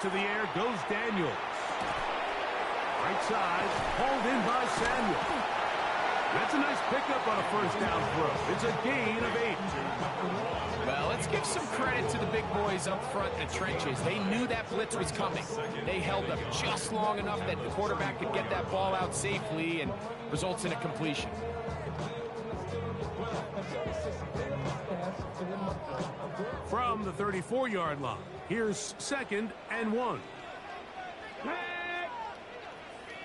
to the air goes Daniels. Right side, hauled in by Samuel. That's a nice pickup on a first down throw. It's a gain of 8. Well, let's give some credit to the big boys up front in the trenches. They knew that blitz was coming. They held up just long enough that the quarterback could get that ball out safely and results in a completion. From the 34-yard line, here's 2nd and 1.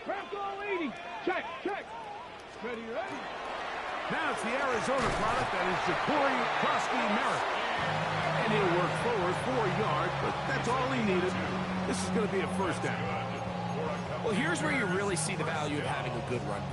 Bronco 80. Check. Ready. Now it's the Arizona product that is Ja'Cory Krosky-Merritt. And he'll work forward 4 yards, but that's all he needed. This is going to be a first down. Well, here's where you really see the value of having a good run game.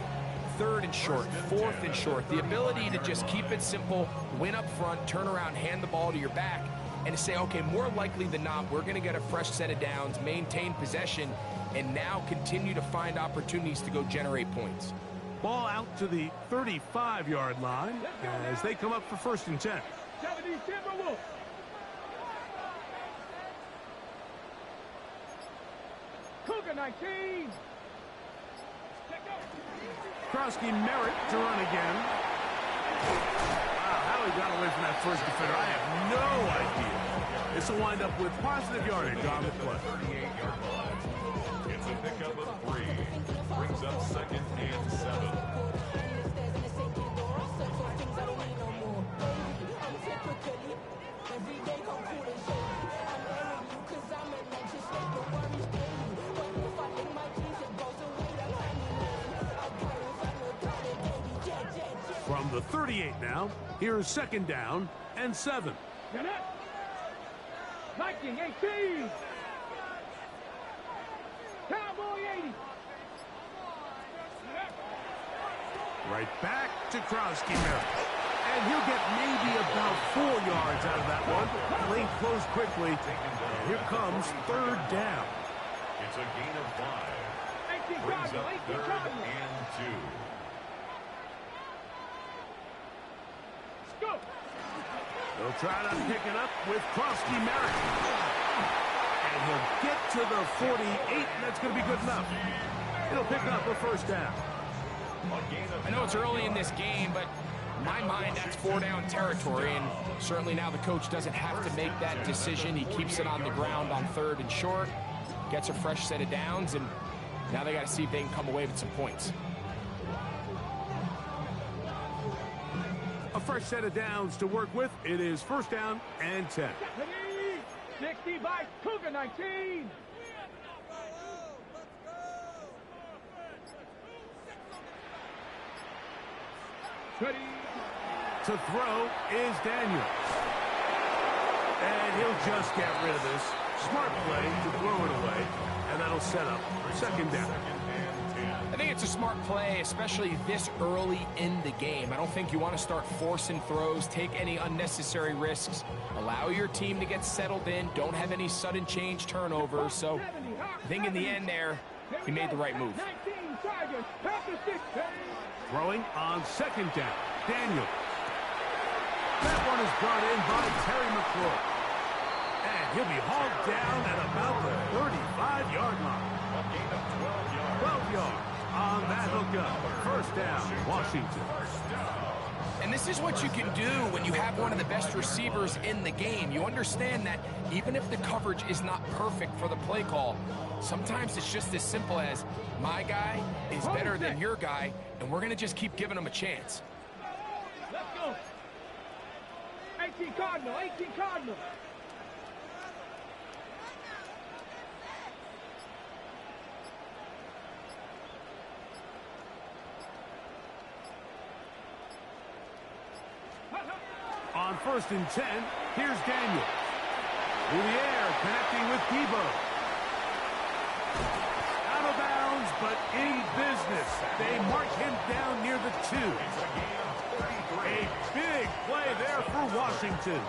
3rd and short, 4th and short. The ability to just keep it simple, win up front, turn around, hand the ball to your back, and to say, okay, more likely than not, we're going to get a fresh set of downs, maintain possession, and now continue to find opportunities to go generate points. Ball out to the 35-yard line as they come up for 1st and 10. 70 Timberwolves. Cougar 19. Krosky-Merritt to run again. Wow, how he got away from that first defender, I have no idea. This will wind up with positive yardage on the play. 38-yard line. It's a pickup of 3. Brings up 2nd and 7. From the 38 now, here's 2nd down and 7. Get it. 1918. Cowboy 80. Right back to Krosky-Merritt. And he'll get maybe about 4 yards out of that one. Lane closed quickly. And here comes 3rd down. It's a gain of 5. Brings up 3rd and 2. They'll try to pick it up with Krosky-Merritt. And he'll get to the 48, and that's going to be good enough. It'll pick up a first down. I know it's early in this game, but in my mind, that's 4-down territory, and certainly now the coach doesn't have to make that decision. He keeps it on the ground on 3rd and short, gets a fresh set of downs, and now they got to see if they can come away with some points. A fresh set of downs to work with. It is 1st down and 10. 60 by Cougar 19. Ready. To throw is Daniels. And he'll just get rid of this. Smart play to throw it away. And that'll set up 2nd down. I think it's a smart play, especially this early in the game. I don't think you want to start forcing throws, take any unnecessary risks, allow your team to get settled in, don't have any sudden change turnovers. So I think in the end there, he made the right move. Throwing on 2nd down. Daniel. That one is brought in by Terry McLaurin. And he'll be hauled down at about the 35-yard line. A gain of 12 yards. 12 yards on that hookup. 1st down, Washington. And this is what you can do when you have one of the best receivers in the game. You understand that even if the coverage is not perfect for the play call, sometimes it's just as simple as my guy is better than your guy, and we're going to just keep giving him a chance. Let's go. 18 Cardinal, 18 Cardinal. On 1st and 10, here's Daniels. Through the air, connecting with Debo. Out of bounds, but in business. They mark him down near the 2. A big play there for Washington.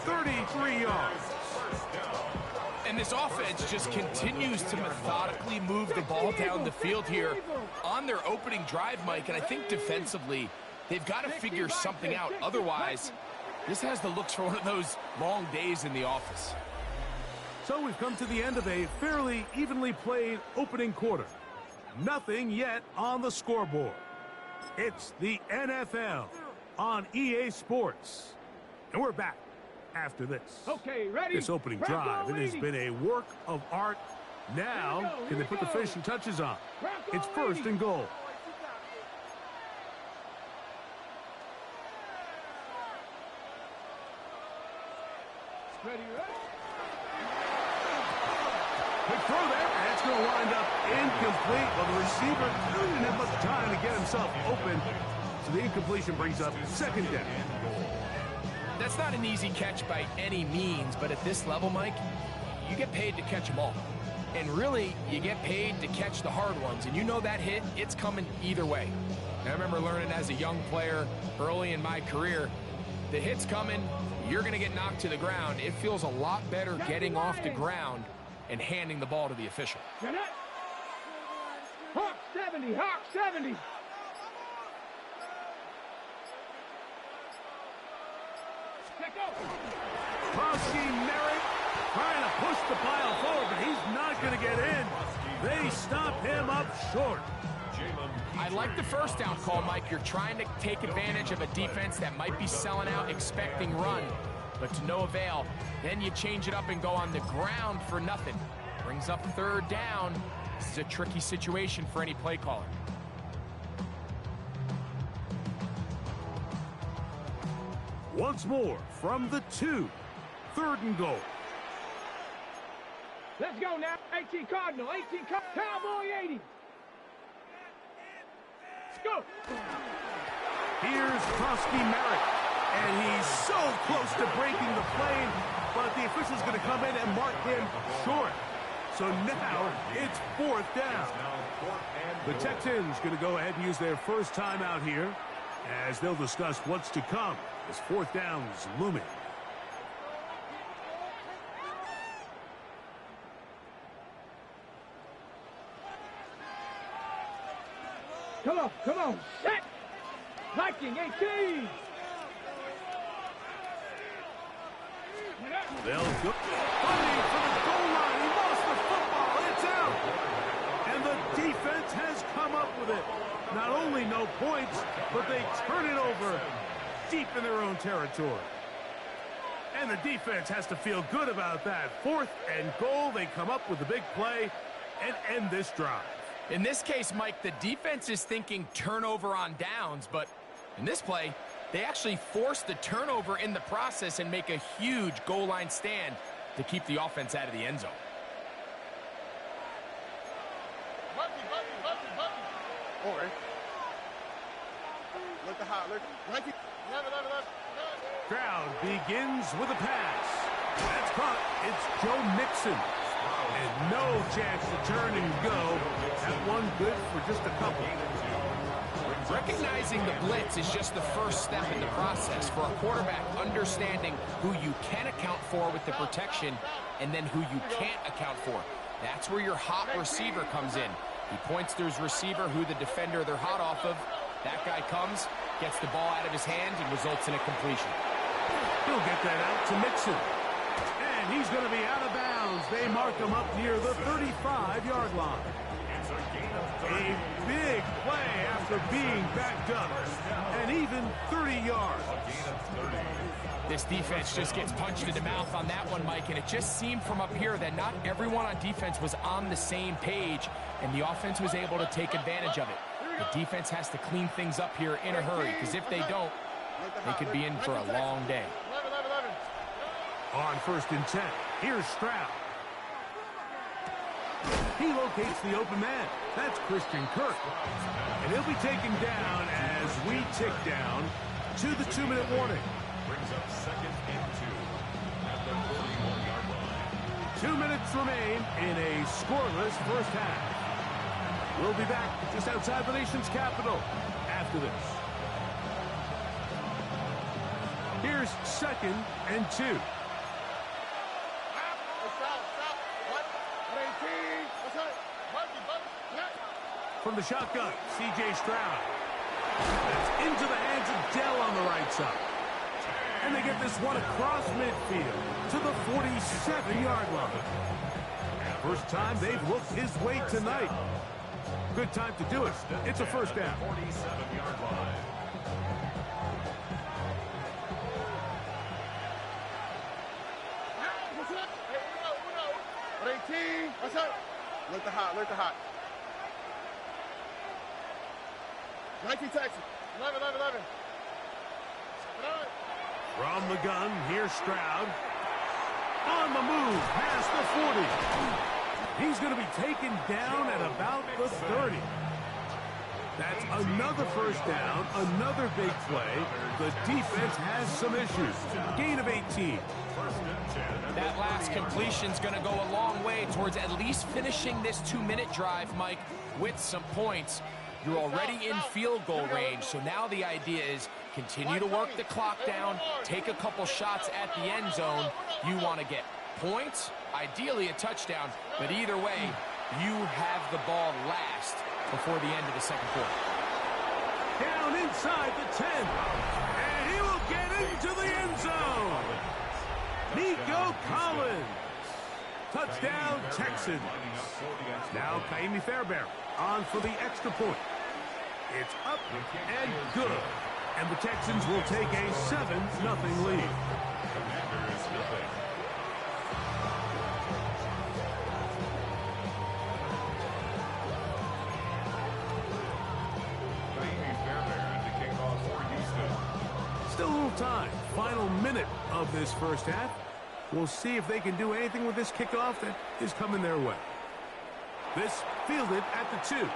33 yards. And this offense just continues to methodically move the ball down the field here on their opening drive, Mike. And I think defensively, they've got to figure something out. Otherwise, this has the looks for one of those long days in the office. So we've come to the end of a fairly evenly played opening quarter. Nothing yet on the scoreboard. It's the NFL on EA Sports. And we're back after this. Okay, ready? This opening drive, it has been a work of art. Now, can they put the finishing touches on? It's first and goal. Ready, ready? Quick throw there, and it's going to wind up incomplete. Well, the receiver didn't have much time to get himself open. So the incompletion brings up second down. That's not an easy catch by any means, but at this level, Mike, you get paid to catch them all. And really, you get paid to catch the hard ones. And you know that hit, it's coming either way. And I remember learning as a young player early in my career, the hit's coming, you're going to get knocked to the ground. It feels a lot better getting off the ground and handing the ball to the official. Hawk 70, Hawk 70. Krosky Merritt trying to push the pile forward, but he's not going to get in. They stop him up short. I like the first down call, Mike. You're trying to take advantage of a defense that might be selling out, expecting run, but to no avail. Then you change it up and go on the ground for nothing. Brings up third down. This is a tricky situation for any play caller. Once more from the 2. Third and goal. Let's go now. 18 Cardinal, 18 Cowboy 80. Let's go. Here's Krosky Merritt, and he's so close to breaking the plane, but the official's going to come in and mark him short. So now it's fourth down. The Texans going to go ahead and use their first timeout here as they'll discuss what's to come as fourth down's looming. Come on, set. Viking 18. They'll go running for the goal line. He lost the football. It's out. And the defense has come up with it. Not only no points, but they turn it over deep in their own territory. And the defense has to feel good about that. Fourth and goal. They come up with a big play and end this drive. In this case, Mike, the defense is thinking turnover on downs, but in this play, they actually force the turnover in the process and make a huge goal line stand to keep the offense out of the end zone. Crowd begins with a pass. That's caught. It's Joe Mixon. And no chance to turn and go. That one good for just a couple. Recognizing the blitz is just the first step in the process for a quarterback, understanding who you can account for with the protection and then who you can't account for. That's where your hot receiver comes in. He points to his receiver, who the defender they're hot off of. That guy comes, gets the ball out of his hand, and results in a completion. He'll get that out to Mixon. And he's going to be out of bounds. They mark him up near the 35-yard line. A big play after being backed up. And even 30 yards. This defense just gets punched in the mouth on that one, Mike, and it just seemed from up here that not everyone on defense was on the same page, and the offense was able to take advantage of it. The defense has to clean things up here in a hurry, because if they don't, they could be in for a long day. On first and 10, here's Stroud. He locates the open man. That's Christian Kirk. And he'll be taken down as we tick down to the 2-minute warning. Brings up second and 2 at the 31-yard line. 2 minutes remain in a scoreless first half. We'll be back just outside the nation's capital after this. Here's second and 2. From the shotgun, C.J. Stroud. That's into the hands of Dell on the right side. And they get this one across midfield to the 47-yard line. First time they've looked his way tonight. Good time to do it. It's a first down. 47-yard line. Look the hot. 19 Texas. 11. From the gun, here's Stroud. On the move, past the 40. He's going to be taken down at about the 30. That's another first down, another big play. The defense has some issues. Gain of 18. That last completion's going to go a long way towards at least finishing this 2-minute drive, Mike, with some points. You're already in field goal range, so now the idea is continue to work the clock down, take a couple shots at the end zone. You want to get points, ideally a touchdown, but either way, you have the ball last before the end of the second quarter. Down inside the 10, and he will get into the end zone. Nico Collins. Touchdown, Texans. Now Kaimi Fairbairn on for the extra point. It's up and good. And the Texans will take a 7-0 lead. Still a little time. Final minute of this first half. We'll see if they can do anything with this kickoff that is coming their way. This fielded at the 2.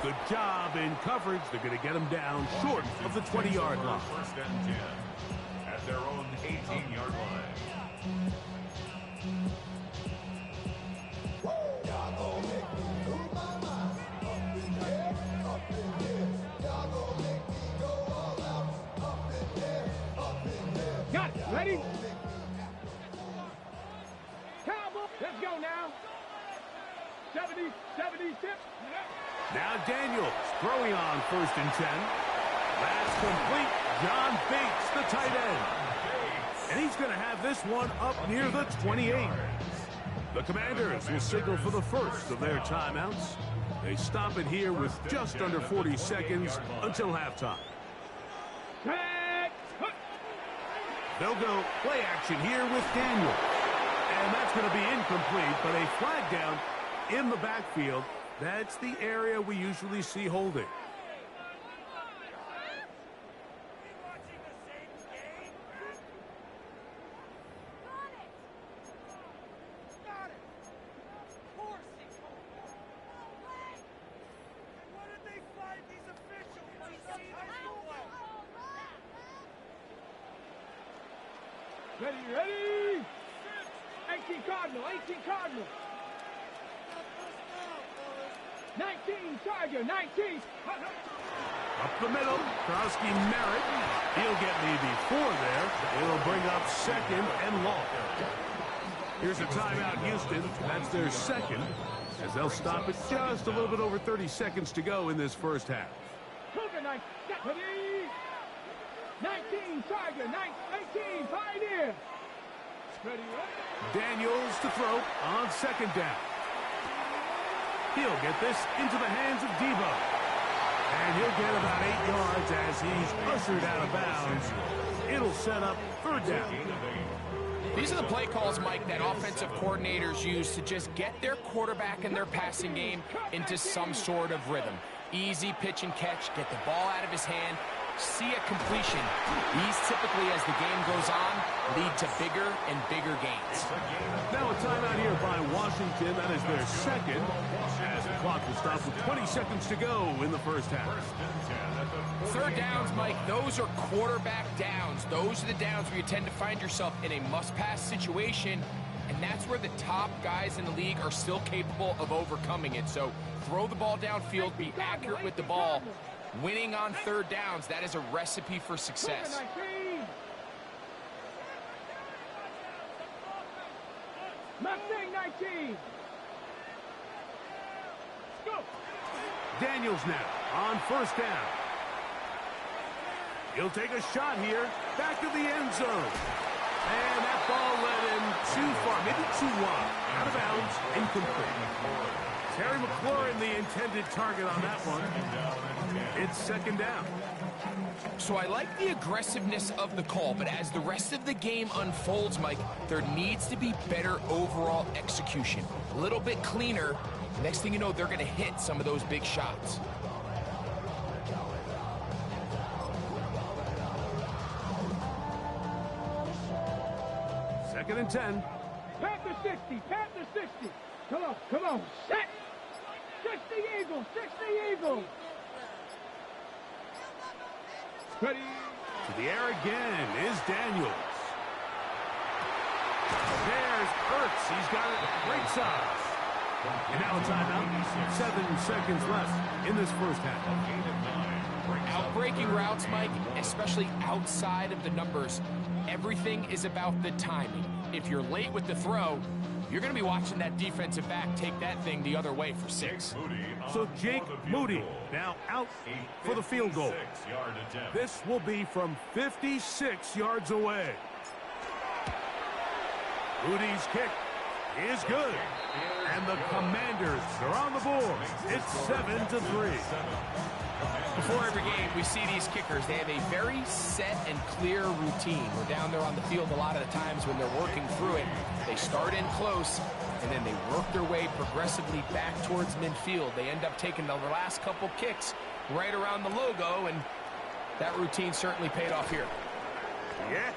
Good job in coverage. They're going to get them down short of the 20-yard line. First and 10 at their own 18-yard line. Got it. Ready? Cowboy. Let's go now. 76. Now Daniels throwing on first and 10. That's complete. John Bates, the tight end. And he's going to have this one up near the 28. The Commanders will signal for the first of their timeouts. They stop it here with just under 40 seconds until halftime. They'll go play action here with Daniels. And that's going to be incomplete, but a flag down in the backfield. That's the area we usually see holding. Ready? 18 Cardinal. 19 Charger, 19. Up the middle, Krowski Merritt. He'll get me before there. It'll bring up second and long. Here's a timeout, Houston. That's their second, as they'll stop it just a little bit over 30 seconds to go in this first half. 19 Charger, 18 Pioneer. Ready? Daniels to throw on second down. He'll get this into the hands of Debo. And he'll get about 8 yards as he's ushered out of bounds. It'll set up third down. These are the play calls, Mike, that offensive coordinators use to just get their quarterback and their passing game into some sort of rhythm. Easy pitch and catch, get the ball out of his hand, see a completion. These typically, as the game goes on, lead to bigger and bigger gains. Now a timeout here by Washington. That is their second, as the clock will stop with 20 seconds to go in the first half. Third downs, Mike, those are quarterback downs. Those are the downs where you tend to find yourself in a must-pass situation, and that's where the top guys in the league are still capable of overcoming it. So throw the ball downfield, be accurate with the ball. Winning on third downs, that is a recipe for success. Mustang 19. Go. Daniels now on first down. He'll take a shot here. Back to the end zone. And that ball led him too far, maybe too wide. Out of bounds, incomplete. Terry McLaurin, the intended target on that one. It's second down. So I like the aggressiveness of the call, but as the rest of the game unfolds, Mike, there needs to be better overall execution. A little bit cleaner. Next thing you know, they're going to hit some of those big shots. Second and 10. Panther 60, Panther 60. Come on, set. 60 Eagles, 60 Eagles. Ready. To the air again is Daniels. There's Ertz. He's got it right size. And now a timeout. 7 seconds left in this first half. Out-breaking routes, Mike, especially outside of the numbers, everything is about the timing. If you're late with the throw, you're going to be watching that defensive back take that thing the other way for 6. So Jake Moody now out for the field goal. This will be from 56 yards away. Moody's kick is good. And the Commanders are on the board. It's 7-3. Before every game, we see these kickers. They have a very set and clear routine. We're down there on the field a lot of the times when they're working through it. They start in close, and then they work their way progressively back towards midfield. They end up taking the last couple kicks right around the logo, and that routine certainly paid off here. Yeah,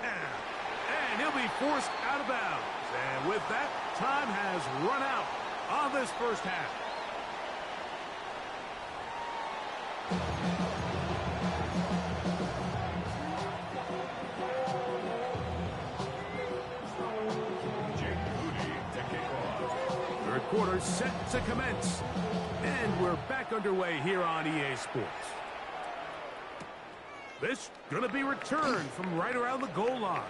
and he'll be forced out of bounds. And with that, time has run out on this first half. Third quarter set to commence. And we're back underway here on EA Sports. This gonna be returned from right around the goal line.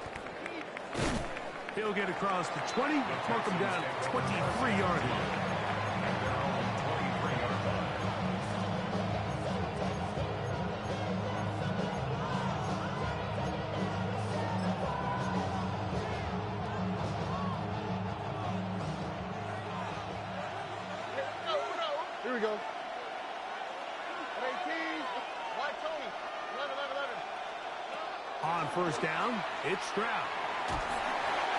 He'll get across the 20, mark him down at 23-yard line. Here we go. 18. White Tony. 11. On first down, it's Stroud.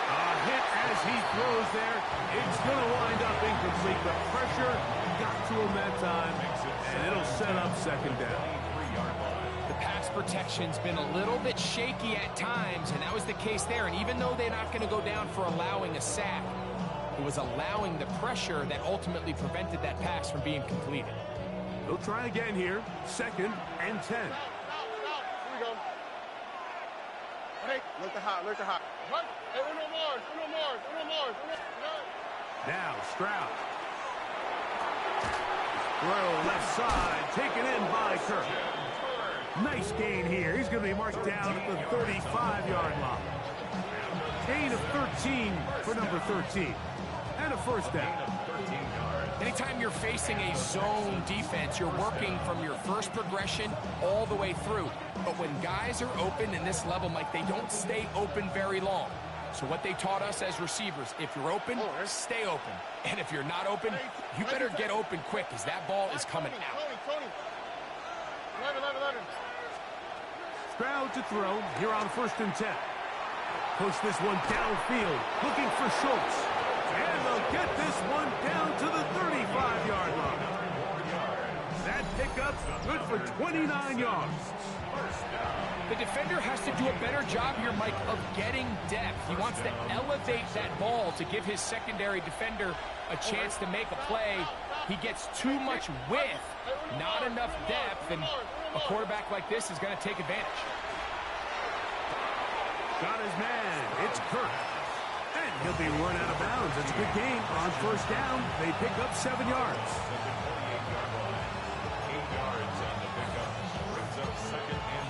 A hit as he throws there. It's going to wind up incomplete. The pressure got to him that time, and it'll set up second down. The pass protection's been a little bit shaky at times, and that was the case there. And even though they're not going to go down for allowing a sack, it was allowing the pressure that ultimately prevented that pass from being completed. He'll try again here. Second and 10. Here we go. Hey, look the hot, look the hot. Hey, Uno Mars. Now Stroud. Throw left side, taken in by Kirk. Nice gain here. He's going to be marked down at the 35-yard line. Gain of 13 for number 13. And a first down. Anytime you're facing a zone defense, you're working from your first progression all the way through. But when guys are open in this level, Mike, they don't stay open very long. So what they taught us as receivers, if you're open, stay open. And if you're not open, you better get open quick because that ball is coming out. Tony. 11. Stroud to throw here on first and 10. Push this one downfield, looking for Schultz. And they'll get this one down to the 35-yard line. That pickup's good for 29 yards. The defender has to do a better job here, Mike, of getting depth. He wants to elevate that ball to give his secondary defender a chance to make a play. He gets too much width, not enough depth, and a quarterback like this is going to take advantage. Got his man. It's Kirk. And he'll be run out of bounds. It's a good game. On first down, they pick up 7 yards. 8 yards on the pickup. Brings up second and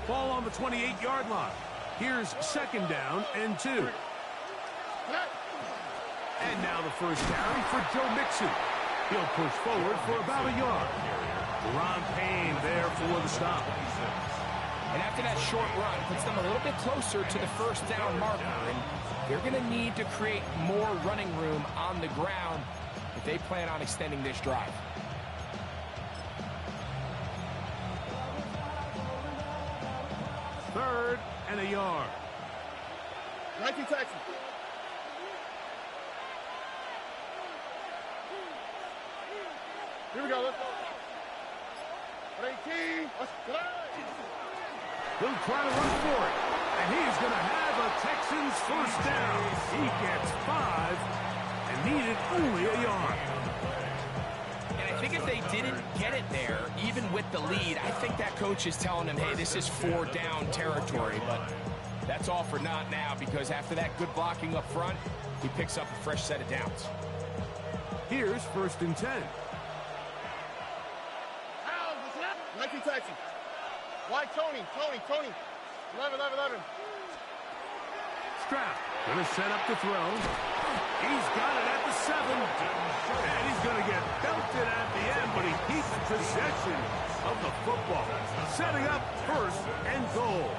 2. Ball on the 28-yard line. Here's second down and 2. And now the first carry for Joe Mixon. He'll push forward for about a yard. Ron Payne there for the stop. And after that short run, puts them a little bit closer to the first down marker. And they're going to need to create more running room on the ground if they plan on extending this drive. Third and a yard. 19 Texans. Here we go. Let's go. 18. Let's go. He'll try to run for it. And he's going to have a Texans first down. He gets 5 and needed only a yard. And I think if they didn't get it there, even with the lead, I think that coach is telling them, hey, this is 4-down territory. But that's all for not now, because after that good blocking up front, he picks up a fresh set of downs. Here's first and 10. 19 Texans. Wide Tony. 11. Stroud going to set up the throw. He's got it at the 7. And he's going to get belted at the end, but he keeps possession of the football. Setting up first and goal.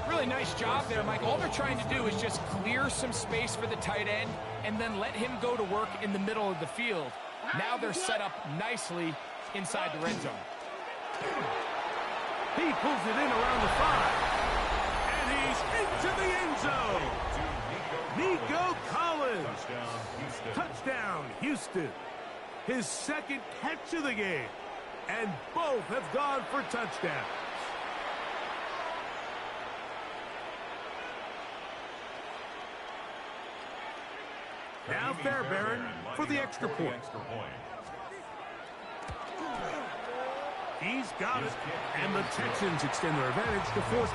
Really nice job there, Mike. All they're trying to do is just clear some space for the tight end and then let him go to work in the middle of the field. Now they're set up nicely inside the red zone. He pulls it in around the 5. And he's into the end zone. Nico Collins. Touchdown, Houston. His second catch of the game. And both have gone for touchdowns. Now Fairbairn for the extra point. He's got it. And the Texans extend their advantage to 14-3.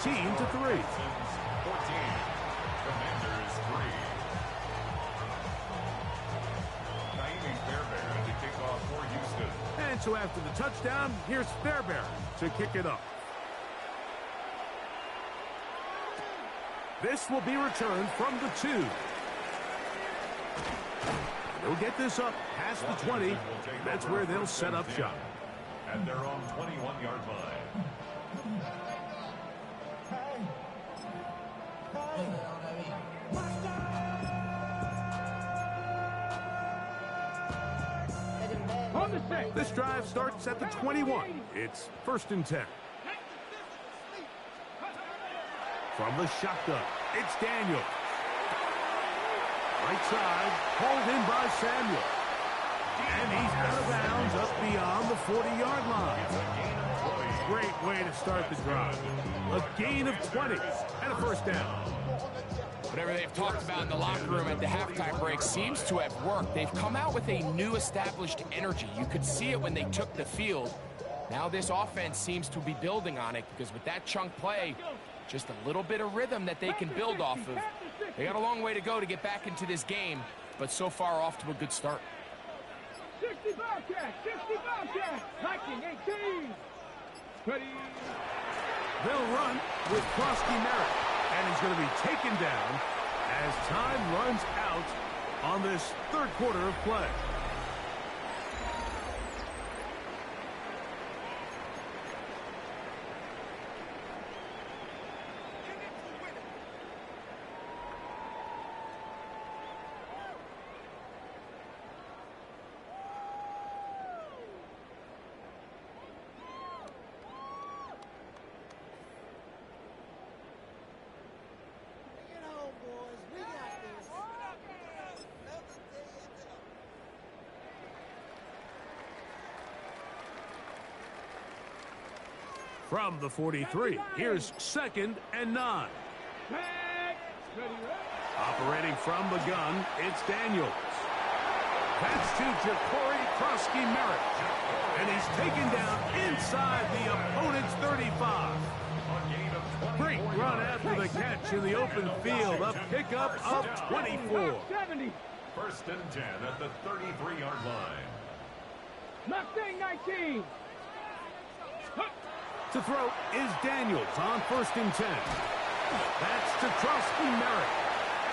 Commanders 3. Naimi Fairbairn to kick off for Houston. And so after the touchdown, here's Fairbairn to kick it up. This will be returned from the 2. They'll get this up past the 20. That's where they'll set up shop. At their own 21-yard line. On the set. This drive starts at the 21. It's first and 10. From the shotgun, it's Daniel. Right side, hauled in by Samuel. And he's out of bounds up beyond the 40-yard line. Great way to start the drive. A gain of 20 and a first down. Whatever they've talked about in the locker room at the halftime break seems to have worked. They've come out with a new established energy. You could see it when they took the field. Now this offense seems to be building on it, because with that chunk play, just a little bit of rhythm that they can build off of. They got a long way to go to get back into this game, but so far off to a good start. 60 Bobcats, 60 Bobcats, Viking 18. Ready. They'll run with Krosky Merritt, and he's going to be taken down as time runs out on this third quarter of play. From the 43, here's second and 9. Operating from the gun, it's Daniels. That's to Ja'Cory Krosky Merritt. And he's taken down inside the opponent's 35. Great run after the catch in the open field. A pickup of 24. First and 10 at the 33-yard line. Mustang 19. To throw is Daniels on first and 10. That's to Krosky Merritt.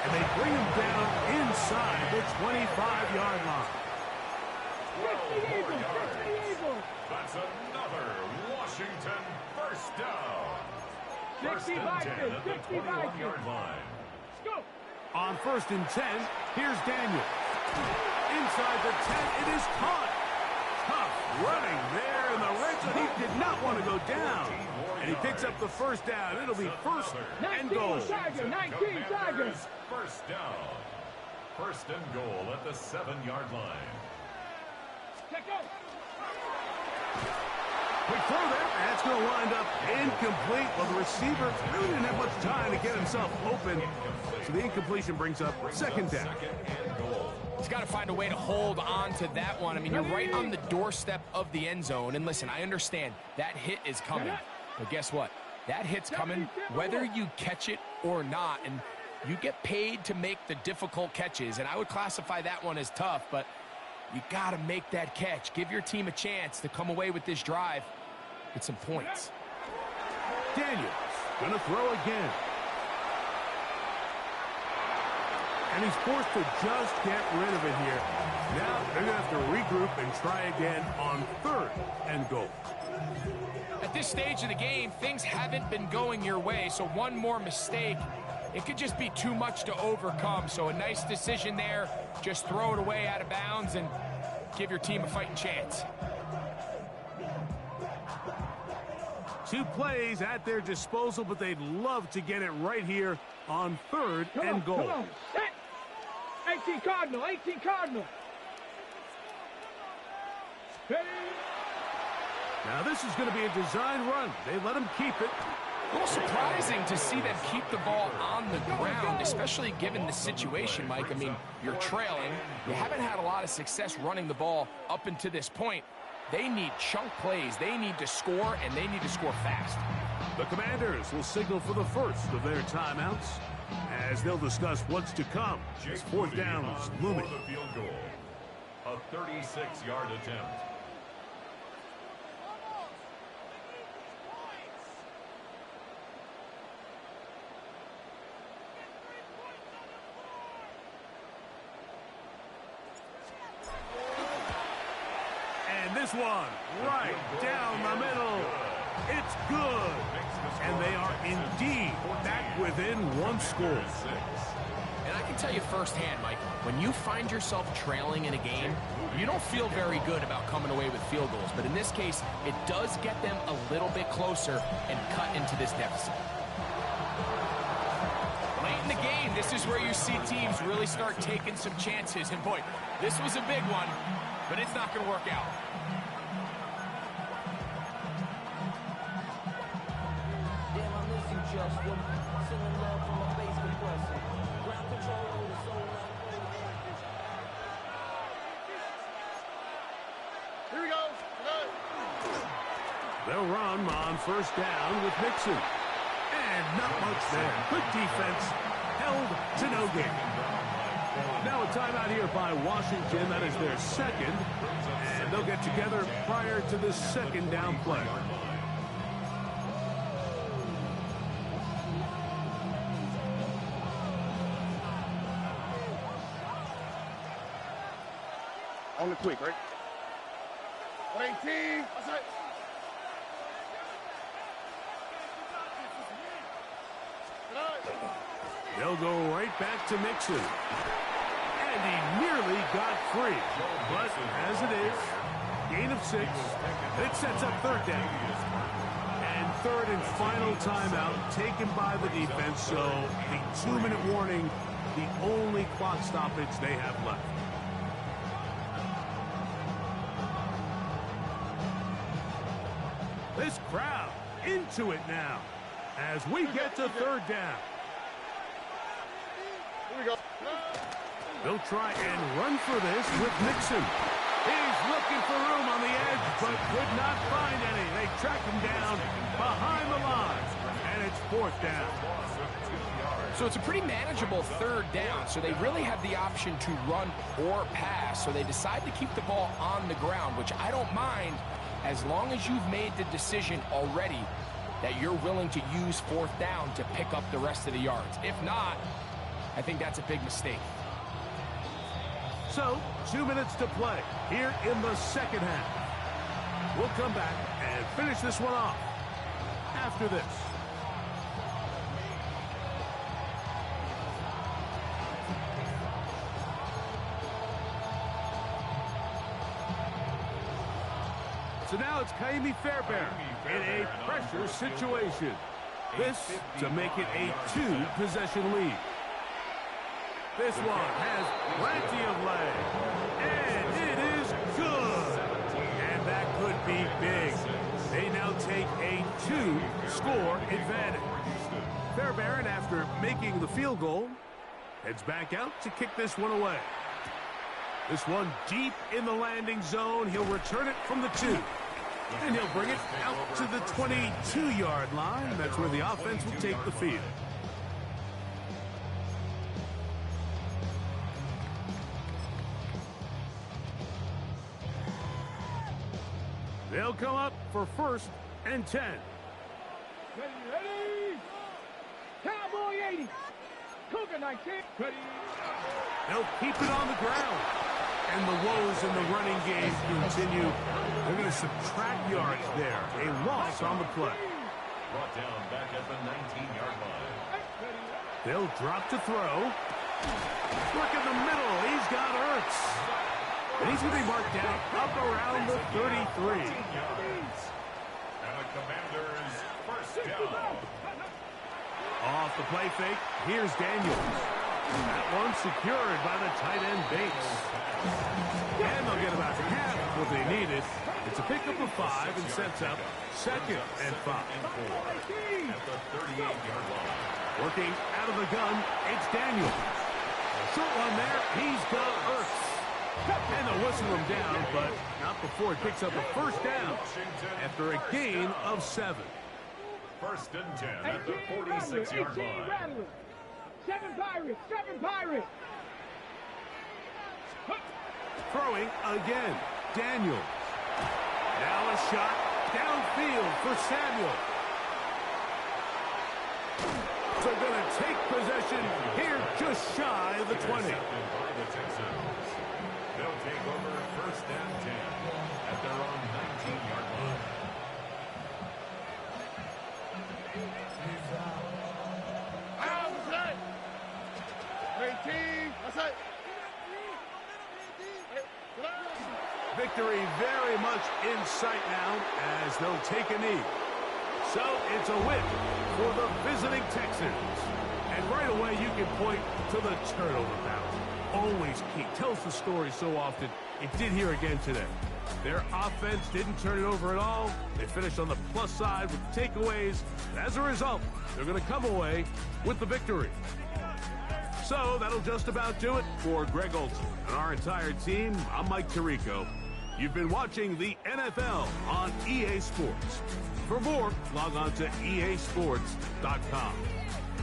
And they bring him down inside the 25-yard line. 60 Eagles, 60 Eagles. That's another Washington first down. 60 Vikings, 60 Vikings. 21-yard line. Let's go. On 1st and 10, here's Daniel. Inside the 10, it is caught. Tough running there in the red zone. He did not want to go down. And he picks up the first down. It'll be first and goal. 19 Tigers. First down. First and goal at the 7-yard line. Check out. Quick throw there. That's going to wind up incomplete. Well, the receiver really didn't have much time to get himself open. So the incompletion brings up second down. He's got to find a way to hold on to that one. I mean, you're right on the doorstep of the end zone. And listen, I understand that hit is coming. But guess what? That hit's coming whether you catch it or not. And you get paid to make the difficult catches. And I would classify that one as tough, but you got to make that catch. Give your team a chance to come away with this drive with some points. Daniels going to throw again. And he's forced to just get rid of it here. Now they're going to have to regroup and try again on 3rd and goal. At this stage of the game, things haven't been going your way, so one more mistake, it could just be too much to overcome. So a nice decision there. Just throw it away out of bounds and give your team a fighting chance. 2 plays at their disposal, but they'd love to get it right here on 3rd and goal. Come on, set. 18 Cardinal, 18 Cardinal. Ready? Now this is going to be a design run. They let him keep it. A little surprising to see them keep the ball on the ground, especially given the situation, Mike. I mean, you're trailing. You haven't had a lot of success running the ball up until this point. They need chunk plays. They need to score, and they need to score fast. The Commanders will signal for the first of their timeouts as they'll discuss what's to come. As 4th down is looming. The field goal. A 36-yard attempt. And this one right down the middle. It's good. And they are indeed back within 1 score. And I can tell you firsthand, Mike, when you find yourself trailing in a game, you don't feel very good about coming away with field goals. But in this case, it does get them a little bit closer and cut into this deficit. Late in the game, this is where you see teams really start taking some chances. And boy, this was a big one, but it's not going to work out. Here we go. They'll run on 1st down with Mixon. And not much there. Good defense. Held to no gain. Now a timeout here by Washington. That is their 2nd. And they'll get together prior to the 2nd down play. On the quick, right? 18. That's it. They'll go right back to Mixon. And he nearly got free. But as it is, gain of 6. It sets up 3rd down. And 3rd and final timeout taken by the defense. So the 2-minute warning, the only clock stoppage they have left. This crowd into it now as we get to 3rd down. Here we go. They'll try and run for this with Mixon. He's looking for room on the edge, but could not find any. They track him down behind the line, and it's 4th down. So it's a pretty manageable 3rd down, so they really have the option to run or pass. So they decide to keep the ball on the ground, which I don't mind as long as you've made the decision already that you're willing to use 4th down to pick up the rest of the yards. If not, I think that's a big mistake. So, 2 minutes to play here in the 2nd half. We'll come back and finish this one off after this. So now it's Ka'imi Fairbairn in a pressure situation. This to make it a 2-possession lead. This one has plenty of leg. And it is good. And that could be big. They now take a 2-score advantage. Fairbairn, after making the field goal, heads back out to kick this one away. This one deep in the landing zone. He'll return it from the 2. And he'll bring it out to the 22-yard line. That's where the offense will take the field. They'll come up for 1st and 10. Ready? Cowboy 80. Cougar 19. Ready? They'll keep it on the ground. And the woes in the running game continue. They're going to subtract yards there. A loss on the play. Brought down back at the 19-yard line. They'll drop to throw. Look in the middle. He's got Ertz. And he's going to be marked down up around the 33. And the Commanders' first down. Off the play fake, here's Daniels. That one secured by the tight end Bates. And they'll get about half what they needed. It's a pickup of 5 and sets up 2nd and 5. At the 38-yard line. Working out of the gun, it's Daniels. Short one there, he's got Ertz. And they'll whistle him down, but not before he picks up a 1st down after a gain of 7. 1st and 10 at the 46-yard line. 7 Pirates, 7 Pirates. Throwing again, Daniels. Now a shot downfield for Samuel. They're going to take possession here just shy of the 20. They'll take over 1st and 10 at their own 19-yard line. Victory very much in sight now as they'll take a knee. So it's a win for the visiting Texans. And right away you can point to the turnover battle. Always key. Tells the story so often. It did here again today. Their offense didn't turn it over at all. They finished on the plus side with takeaways. As a result, they're going to come away with the victory. So that'll just about do it for Greg Olson and our entire team. I'm Mike Tirico. You've been watching the NFL on EA Sports. For more, log on to easports.com.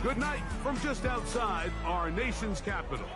Good night from just outside our nation's capital.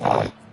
Bye.